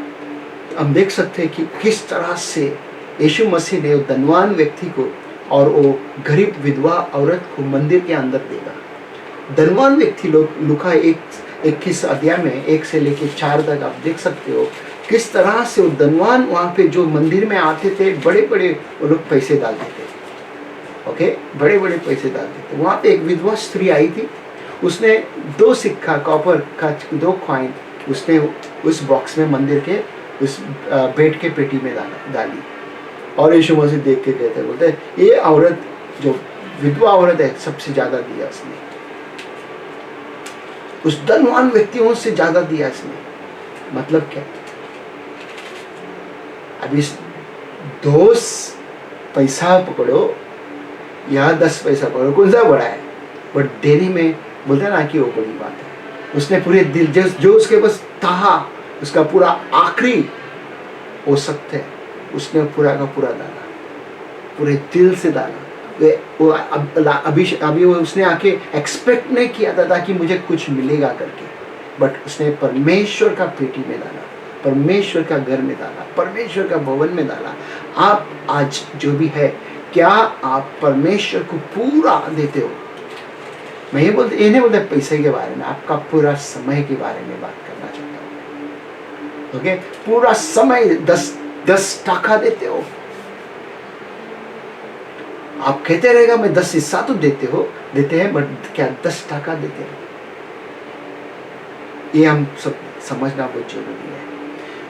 हम देख सकते हैं कि किस तरह से यीशु मसीह ने धनवान व्यक्ति को और वो गरीब विधवा औरत को मंदिर के अंदर देगा। धनवान व्यक्ति लोग लुका 21 अध्याय में 1 से लेकर 4 तक आप देख सकते हो किस तरह से वो धनवान वहाँ पे जो मंदिर में आते थे, बड़े बड़े वो लोग पैसे डालते थे। ओके, बड़े बड़े पैसे डालते थे। वहाँ पे एक विधवा स्त्री आई थी, उसने 2 सिक्का कॉपर का 2 कॉइन उसने उस बॉक्स में मंदिर के उस बेड के पेटी में डाली। और यीशु मसीह देख के कहते बोलते ये औरत जो विधवा औरत है सबसे ज्यादा दिया उसने, उस धनवान व्यक्तियों से ज्यादा दिया इसने। मतलब क्या? अब इस 2 पैसा पकड़ो या 10 पैसा पकड़ो, कौन सा बड़ा है? बट देने में बोलते ना कि वो बड़ी बात है। उसने पूरे दिल, जो उसके पास था, उसका पूरा आखिरी वो सत्य है, उसने पूरा का पूरा डाला, पूरे दिल से डाला। वो अभी वो उसने आके एक्सपेक्ट नहीं किया था कि मुझे कुछ मिलेगा करके, बट उसने परमेश्वर का पेटी में डाला, परमेश्वर का घर में डाला, परमेश्वर का भवन में डाला। आप आज जो भी है, क्या आप परमेश्वर को पूरा देते हो? मैं ये नहीं बोलते पैसे के बारे में, आपका पूरा समय के बारे में बात करना चाहता हूँ। ओके, पूरा समय 10 टका देते हो, आप कहते रहेगा मैं 10 हिस्सा तो देते हैं, बट क्या 10 टका देते हैं? ये हम सब समझना बहुत जरूरी है।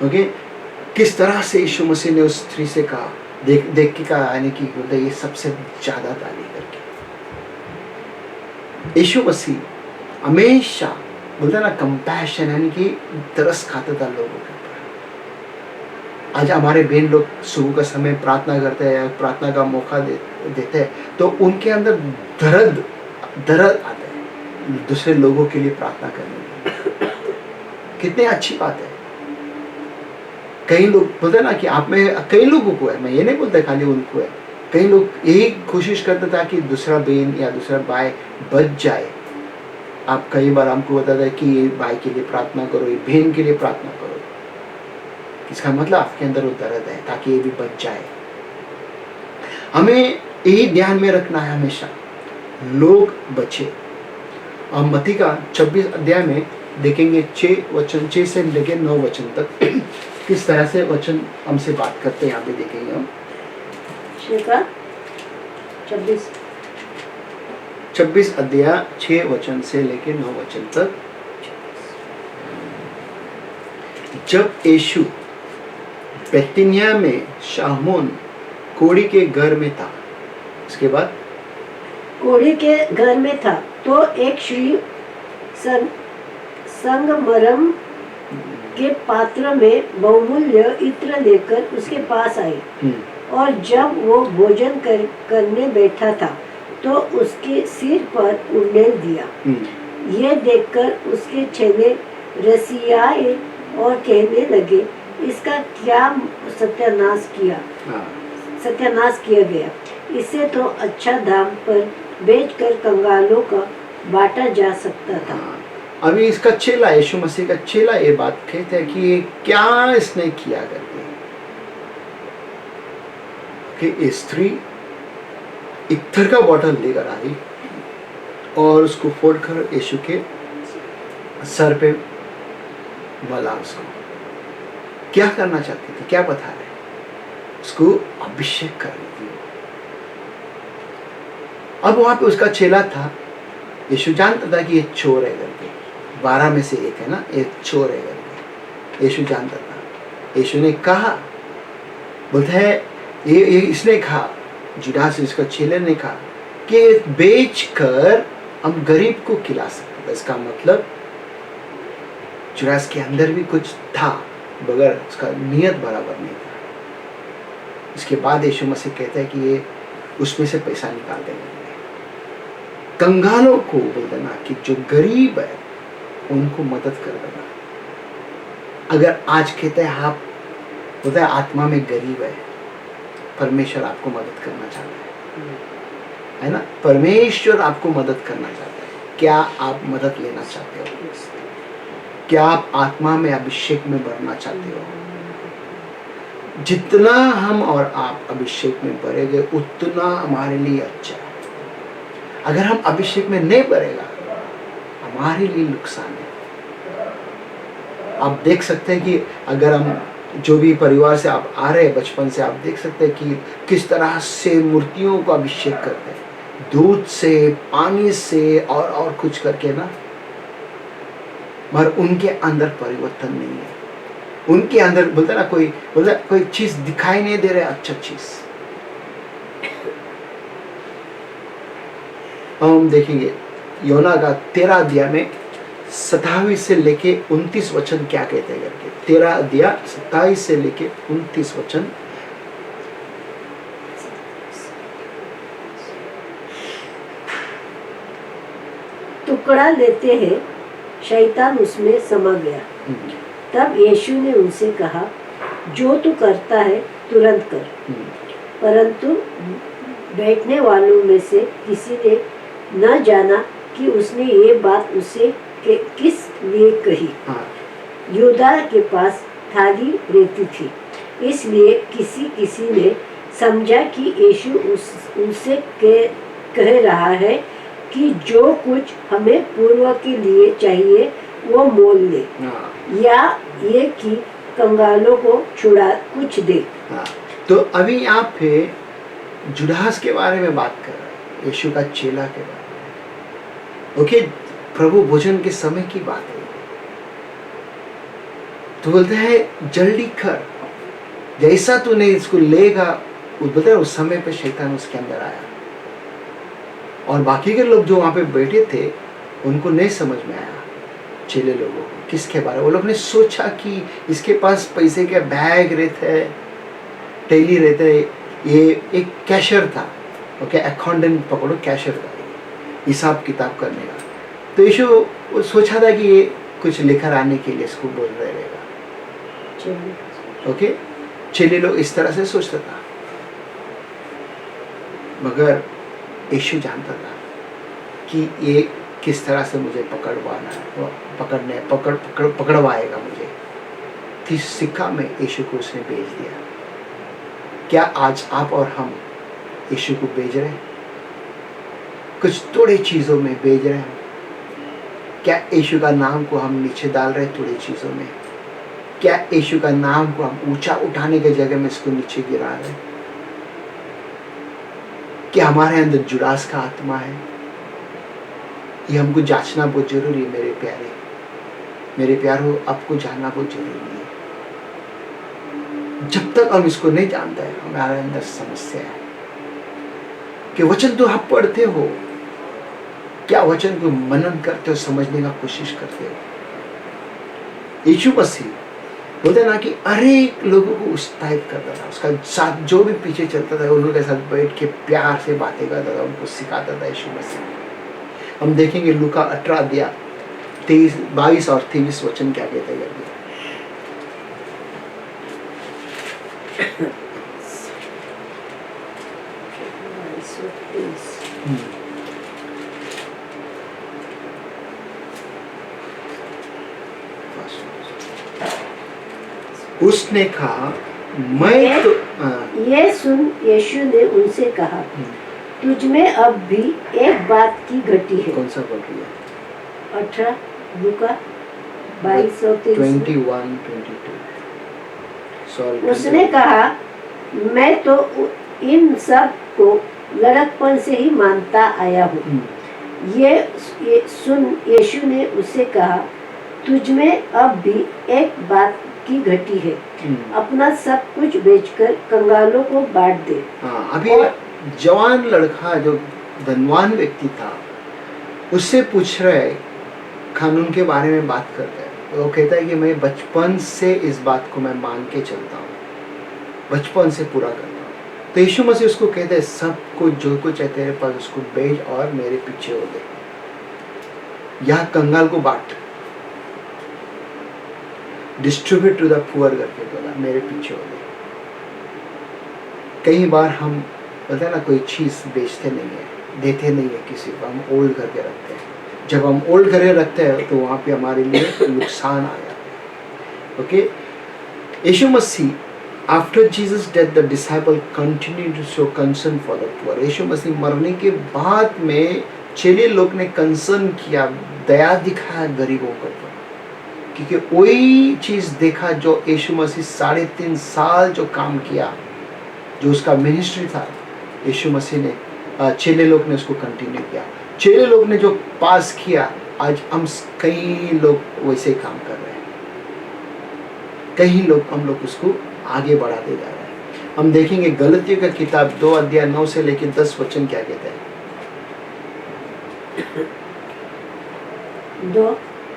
ओके, किस तरह से यीशु मसीह ने उस स्त्री से कहा, देख के कहा, यानी कि बोलते ये सबसे ज्यादा ताली करके। यीशु मसीह हमेशा बोलते ना कंपैशन, यानी कि तरस खाता था लोगों के ऊपर। आज हमारे बहन लोग सुबह का समय प्रार्थना करते हैं, प्रार्थना का मौका देते हैं, तो उनके अंदर दर्द आता है दूसरे लोगों के लिए प्रार्थना करने में। कितनी अच्छी बात है। कई लोग बोलते ना कि आप में, कई लोगों को है, मैं ये नहीं बोलता खाली उनको है, कई लोग यही कोशिश करते था कि दूसरा बहन या दूसरा भाई बच जाए। आप कई बार हमको बताते हैं कि ये भाई के लिए प्रार्थना करो, ये बहन के लिए प्रार्थना करो। इसका मतलब आपके अंदर वो दर्द है ताकि ये भी बच जाए। हमें यही ध्यान में रखना है हमेशा, लोग बचे। हम मत्ती का 26 अध्याय में देखेंगे 6 से लेकर 9 वचन तक किस तरह से वचन हमसे बात करते हैं। यहाँ पे देखेंगे हम 26 अध्याय 6 वचन से लेकर 9 वचन तक। जब यीशु बेतनिया में शामोन कोढ़ी के घर में था, इसके बाद कोढ़ी के घर में था तो एक स्त्री संगमरम के पात्र में बहुमूल्य इत्र लेकर उसके पास आई, और जब वो भोजन करने बैठा था तो उसके सिर पर उंडेल दिया। ये देखकर उसके चेले रसियाए और कहने लगे, इसका क्या सत्यानाश किया गया। इसे तो अच्छा दाम पर बेचकर कंगालों का बांटा जा सकता था। अभी इसका चेला, यीशु मसीह का चेला ये बात कहते हैं कि ये क्या इसने किया करके, कि स्त्री इत्र का बॉटल लेकर आई और उसको फोड़कर यीशु के सर पे मला। उसको क्या करना चाहती थी, क्या बता रहे, उसको अभिषेक करनी थी। अब वहां पे उसका चेला था, यीशु जानता था कि ये चोर है करके, 12 में से एक है ना, ये चोर है करके यीशु जानता था। यीशु ने कहा, बोलता है ये इसने कहा, जुडास इसका चेले ने कहा कि बेच कर हम गरीब को खिला सकते। इसका मतलब जुडास के अंदर भी कुछ था, मगर उसका नियत बराबर नहीं था। इसके बाद यीशु मसीह कहता है कि ये उसमें से पैसा निकाल देंगे। कंगालों को बोल देना कि जो गरीब है उनको मदद कर देना। अगर आज कहते हैं आप बोलते हैं आत्मा में गरीब है, परमेश्वर आपको मदद करना चाहता है ना? परमेश्वर आपको मदद करना चाहता है। क्या आप मदद लेना चाहते हो? क्या आप आत्मा में अभिषेक में बढ़ना चाहते हो? जितना हम और आप अभिषेक में बढ़ेंगे उतना हमारे लिए अच्छा है। अगर हम अभिषेक में नहीं बढ़ेगा हमारे लिए नुकसान है। आप देख सकते हैं कि अगर हम जो भी परिवार से आप आ रहे हैं, बचपन से आप देख सकते हैं कि किस तरह से मूर्तियों को अभिषेक करते हैं, दूध से, पानी से और कुछ करके ना, मगर उनके अंदर परिवर्तन नहीं है। उनके अंदर बोलते ना कोई चीज दिखाई नहीं दे रहा, अच्छा चीज। हम देखेंगे योना का 13 अध्याय में 27 से लेके 29 वचन क्या कहते हैं करके। 13 अध्याय 27 से लेके 29 वचन। टुकड़ा लेते हैं शैतान उसमें समा गया। तब यीशु ने उनसे कहा, जो तू करता है तुरंत कर। परंतु बैठने वालों में से किसी ने न जाना कि उसने ये बात उसे किस लिए कही। यूदा के पास थाली रहती थी, इसलिए किसी ने समझा कि यीशु उनसे कह रहा है कि जो कुछ हमें पूर्व के लिए चाहिए वो मोल ले, या ये कि कंगालों को छुड़ा कुछ दे। तो अभी यहाँ पे जुडास के बारे में बात कर रहा है, यीशु का चेला के बारे में। ओके, प्रभु भोजन के समय की बात है। तो बोलते हैं जल्दी कर, जैसा तूने इसको लेगा। बोलते हैं उस समय पे शैतान उसके अंदर आया, और बाकी के लोग जो वहां पे बैठे थे उनको नहीं समझ में आया, चेले लोगों को किसके बारे में। वो लोग ने सोचा कि इसके पास पैसे के बैग रहते, टेली रहते, ये एक कैशर था। ओके, अकाउंटेंट पकड़ो, कैशर था, हिसाब किताब करने का। तो यीशु सोचा था कि ये कुछ लेकर आने के लिए इसको बोल रहे रहेगा। ओके, चेले लोग इस तरह से सोचता था, मगर यीशु जानता था कि ये किस तरह से मुझे पकड़वाना है, पकड़वाएगा मुझे। 30 सिक्का में यीशु को उसने भेज दिया। क्या आज आप और हम यीशु को भेज रहे हैं? कुछ थोड़े चीज़ों में भेज रहे हैं? क्या यीशु का नाम को हम नीचे डाल रहे हैं थोड़ी चीज़ों में? क्या यीशु का नाम को हम ऊंचा उठाने की जगह में इसको नीचे गिरा रहे हैं? क्या हमारे अंदर जुडास का आत्मा है? ये हमको जांचना बहुत जरूरी है मेरे प्यारे। मेरे प्यारों, आपको जानना बहुत जरूरी है। जब तक हम इसको नहीं जानते हैं, हमारे अंदर समस्या है। कि वचन तो आप पढ़ते हो, क्या वचन को मनन करते हो, समझने का कोशिश करते हो? यीशु मसीह बोलते ना कि हर एक लोगों को उत्साहित करता था, उसका साथ जो भी पीछे चलता था उनके साथ बैठ के प्यार से बातें करता था, उनको सिखाता था यीशु मसीह। हम देखेंगे लूका 18 अध्याय 22 और 23 वचन क्या कहते हैं। उसने कहा, मैं तो ये सुन यीशु ने उनसे कहा, तुझ में अब भी एक बात की घटी है। कौन सा पढ़ रही है? 18 लूका 22 और 21-22। सॉरी। उसने कहा, मैं तो इन सब को लड़कपन से ही मानता आया हूँ। ये सुन यीशु ने उससे कहा, तुझ में अब भी एक बात की घटी है। अपना सब कुछ बेचकर कंगालों को बांट दे। हाँ, अभी जवान लड़का जो धनवान व्यक्ति था उससे पूछ रहे, कानून के बारे में बात कर रहे। वो कहता है कि मैं बचपन से इस बात को मैं मान के चलता हूँ, बचपन से पूरा करता हूँ। तो यीशु मसीह उसको कहते हैं, सब कुछ जो कुछ है तेरे पास उसको बेच और मेरे पीछे हो गए, या कंगाल को बांट, डिस्ट्रीब्यूट टू द पुअर करके बोला, मेरे पीछे हो गए। कई बार हम बोलते हैं ना, कोई चीज़ बेचते नहीं है, देते नहीं है किसी को, हम होल्ड करके रखते हैं। जब हम होल्ड करके रखते हैं तो वहाँ पे हमारे लिए नुकसान आ जाता है। Okay, Yeshu Masih after Jesus death the disciple continue to show concern for the poor. Yeshu Masih मरने के बाद में चेले लोग ने कंसर्न किया, दया दिखाया गरीबों के ऊपर, क्योंकि वही चीज़ देखा जो यीशु मसीह 3.5 साल जो काम किया, जो उसका मिनिस्ट्री था, यीशु मसीह ने, चेले लोग ने उसको कंटिन्यू किया। चेले लोग ने जो पास किया, आज हम कई लोग वैसे ही काम कर रहे हैं। कई लोग हम लोग उसको आगे बढ़ाते जा रहे हैं। हम देखेंगे गलतियों का किताब 2 अध्याय 9 से लेकर 10 वचन क्या कहते हैं।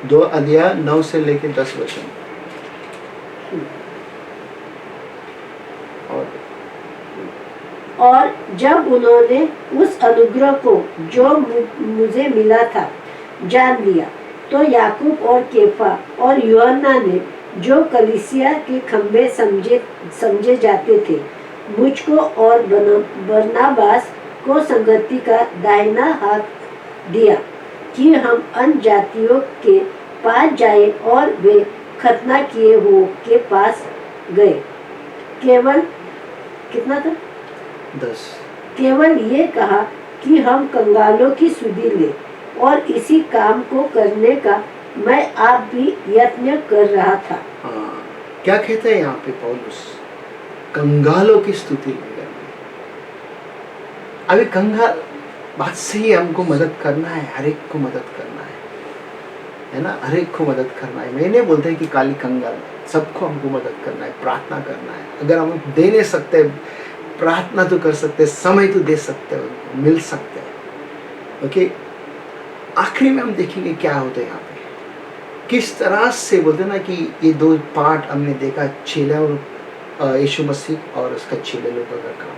2 अध्याय 9 से लेकर 10 वचन। और जब उन्होंने उस अनुग्रह को जो मुझे मिला था जान लिया, तो याकूब और केफा और यूहन्ना ने, जो कलीसिया के खंबे समझे जाते थे, मुझको और बरनबास को संगति का दाहिना हाथ दिया कि हम अन्य जातियों के पास जाए, और वे खतना किए हुओं के पास गए। केवल कितना था? 10। केवल ये कहा कि हम कंगालों की सुधि ले, और इसी काम को करने का मैं आप भी यत्न कर रहा था। हाँ, क्या कहते हैं यहाँ पे पौलुस? कंगालों की स्तुति करनी। अभी कंगाल बात सही है, हमको मदद करना है, हर एक को मदद करना है ना, हर एक को मदद करना है। मैं नहीं बोलते कि काली कंगाल, सबको हमको मदद करना है, प्रार्थना करना है। अगर हम दे नहीं सकते, प्रार्थना तो कर सकते, समय तो दे सकते हो, मिल सकते हैं। ओके, आखिरी में हम देखेंगे क्या होता है यहाँ पे, किस तरह से बोलते ना कि ये दो पार्ट हमने देखा, चेले और यीशु मसीह और उसका चेले लोगों का काम।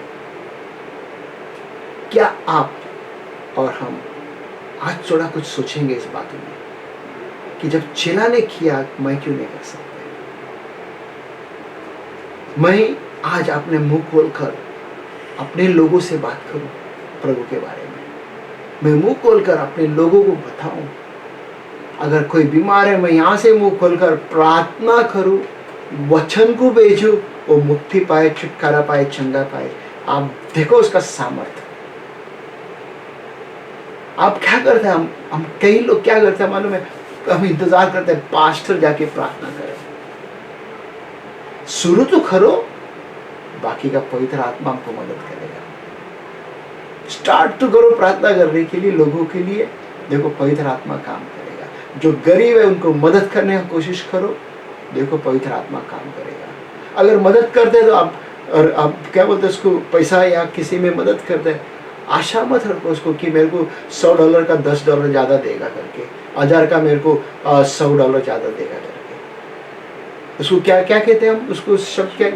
क्या आप और हम आज थोड़ा कुछ सोचेंगे इस बात में कि जब चेला ने किया, मैं क्यों नहीं कर सकता? मैं आज अपने मुंह खोलकर अपने लोगों से बात करूं प्रभु के बारे में, मैं मुंह खोलकर अपने लोगों को बताऊं। अगर कोई बीमार है, मैं यहाँ से मुंह खोलकर प्रार्थना करूं, वचन को भेजूं, वो मुक्ति पाए, छुटकारा पाए, चंगा पाए। आप देखो उसका सामर्थ्य। आप क्या करते हैं? हम कई लोग क्या करते हैं मालूम है? हम इंतजार करते हैं पास्टर जाके प्रार्थना करें। शुरू तो करो, बाकी का पवित्र आत्मा हमको मदद करेगा। स्टार्ट तो करो प्रार्थना करने के लिए लोगों के लिए, देखो पवित्र आत्मा काम करेगा। जो गरीब है उनको मदद करने की कोशिश करो, देखो पवित्र आत्मा काम करेगा। अगर मदद करते तो आप क्या बोलते हैं उसको, पैसा या किसी में मदद करते हैं, आशा मत रखो उसको कि मेरे को $100 का $10 ज़्यादा देगा करके, 1000 का मेरे को $100 ज़्यादा देगा करके। उसको क्या क्या कहते हैं हम उसको शब्द, क्या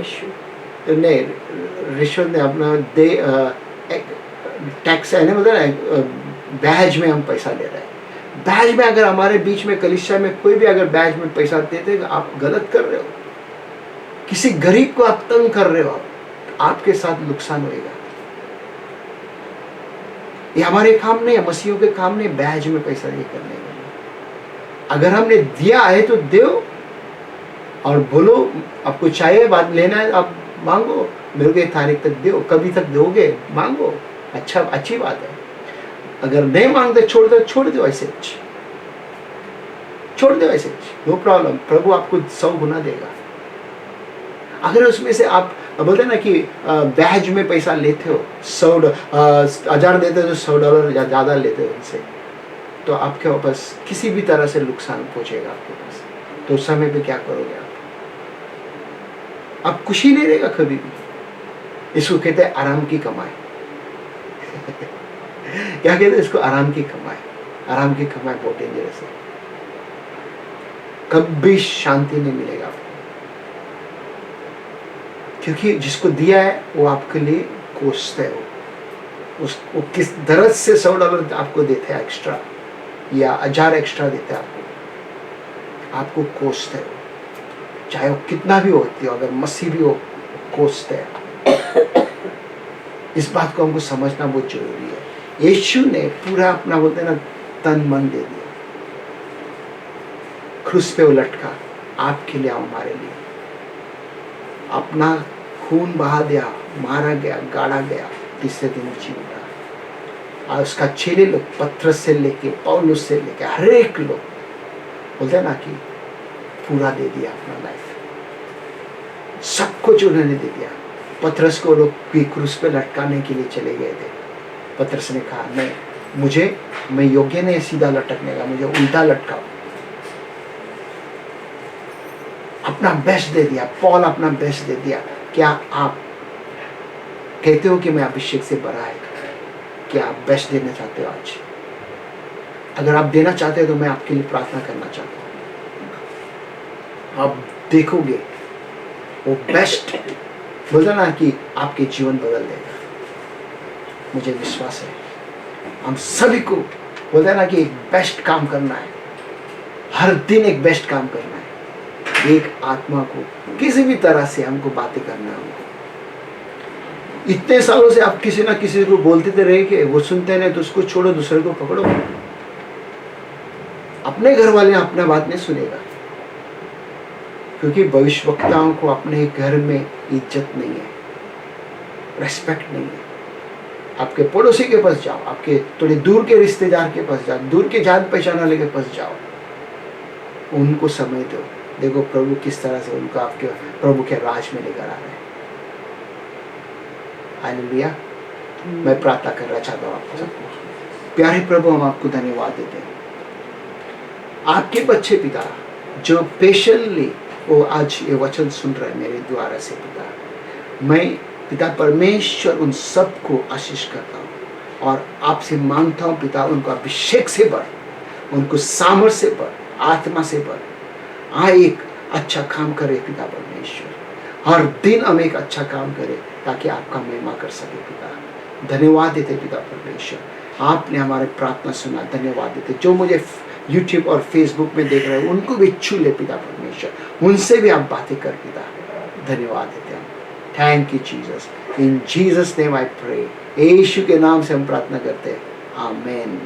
नहीं रिश्वत ने अपना दे टैक्स है ना, बोलते ना बैज में हम पैसा ले रहे हैं। बैज में अगर हमारे बीच में कलीसिया में कोई भी अगर बैज में पैसा देते तो आप गलत कर रहे हो, किसी गरीब को आप तंग कर रहे हो, आपके साथ नुकसान होएगा। ये हमारे काम नहीं है, मसीहों के काम नहीं बैज में पैसा ये करने का। अगर हमने दिया है तो दो और बोलो आपको चाहिए, बात लेना है आप मांगो, मेरे को 1 तारीख तक दो, कभी तक दोगे मांगो, अच्छा अच्छी बात है। अगर नहीं मांगते छोड़ दो ऐसे छोड़ दो ऐसे, नो प्रॉब्लम, प्रभु आपको 100 गुना देगा। अगर उसमें से आप बोलते ना कि बैज में पैसा लेते हो, 1000 देते हो तो $100 ज़्यादा लेते हो उनसे, तो आपके वापस किसी भी तरह से नुकसान पहुंचेगा आपके पास। तो उस समय पे क्या करोगे आप खुशी नहीं रहेगा कभी भी। इसको कहते हैं आराम की कमाई। क्या कहते हैं इसको? आराम की कमाई। आराम की कमाई बहुत डेंजरस है, कभी शांति नहीं मिलेगा आपको, क्योंकि जिसको दिया है वो आपके लिए कोसते हो। उसको किस दर्द से $100 आपको देते हैं एक्स्ट्रा या 1000 एक्स्ट्रा देते हैं आपको कोसते हो, चाहे वो कितना भी होती हो, अगर मसीह भी हो कोसते हैं। इस बात को हमको समझना बहुत जरूरी है। यीशु ने पूरा अपना बोलते हैं ना तन मन दे दिया, क्रूस पे वो लटका आपके लिए, हमारे लिए अपना खून बहा दिया, मारा गया, गाड़ा गया, तीसरे दिन जी उठा। और उसका चेले लोग पत्रस से लेके पौलुस से लेके हर एक लोग बोलते ना कि पूरा दे दिया अपना लाइफ, सब कुछ उन्होंने दे दिया। पत्रस को लोग क्रूस पे लटकाने के लिए चले गए थे, पत्रस ने कहा नहीं, मैं योग्य नहीं सीधा लटकने का, मुझे उल्टा लटकाओ। अपना बेस्ट दे दिया, पॉल अपना बेस्ट दे दिया। क्या आप कहते हो कि मैं अभिषेक से बड़ा है? क्या आप बेस्ट देना चाहते हो आज? अगर आप देना चाहते हो तो मैं आपके लिए प्रार्थना करना चाहता हूँ। आप देखोगे वो बेस्ट बोलता ना कि आपके जीवन बदल देगा, मुझे विश्वास है। हम सभी को बोलता ना कि एक बेस्ट काम करना है, हर दिन एक बेस्ट काम करना है। एक आत्मा को किसी भी तरह से हमको बातें करना है। हमको इतने सालों से आप किसी ना किसी को बोलते तो रहे कि वो सुनते नहीं, तो उसको छोड़ो, दूसरे को पकड़ो। अपने घर वाले अपना बात नहीं सुनेगा, क्योंकि भविष्यवक्ताओं को अपने घर में इज्जत नहीं है, रेस्पेक्ट नहीं है। आपके पड़ोसी के पास जाओ, आपके थोड़े दूर के रिश्तेदार के पास जाओ, दूर के जान पहचान वाले के पास जाओ, उनको समय दो। देखो प्रभु किस तरह से उनको आपके प्रभु के राज में लेकर आ रहे हैं। हालेलुया। मैं प्रार्थना करना चाहता हूँ आपको सबको। प्यारे प्रभु, हम आपको धन्यवाद देते हैं। आपके बच्चे पिता जो पेशेंटली वो आज ये वचन सुन रहे हैं मेरे द्वारा से पिता, मैं पिता परमेश्वर उन सबको आशीष करता हूँ और आपसे मांगता हूँ पिता, उनको अभिषेक से भर, उनको सामर्थ्य से भर, आत्मा से भर। एक अच्छा काम करे पिता परमेश्वर, हर दिन हम एक अच्छा काम करें ताकि आपका महिमा कर सके पिता। धन्यवाद देते पिता परमेश्वर, आपने हमारे प्रार्थना सुना। धन्यवाद देते जो मुझे YouTube और Facebook में देख रहे हैं उनको भी छू ले पिता परमेश्वर, उनसे भी आप बातें कर पिता। धन्यवाद देते हम। Thank you Jesus, in Jesus name I pray. Yeshu के नाम से हम प्रार्थना करते हैं, आमेन।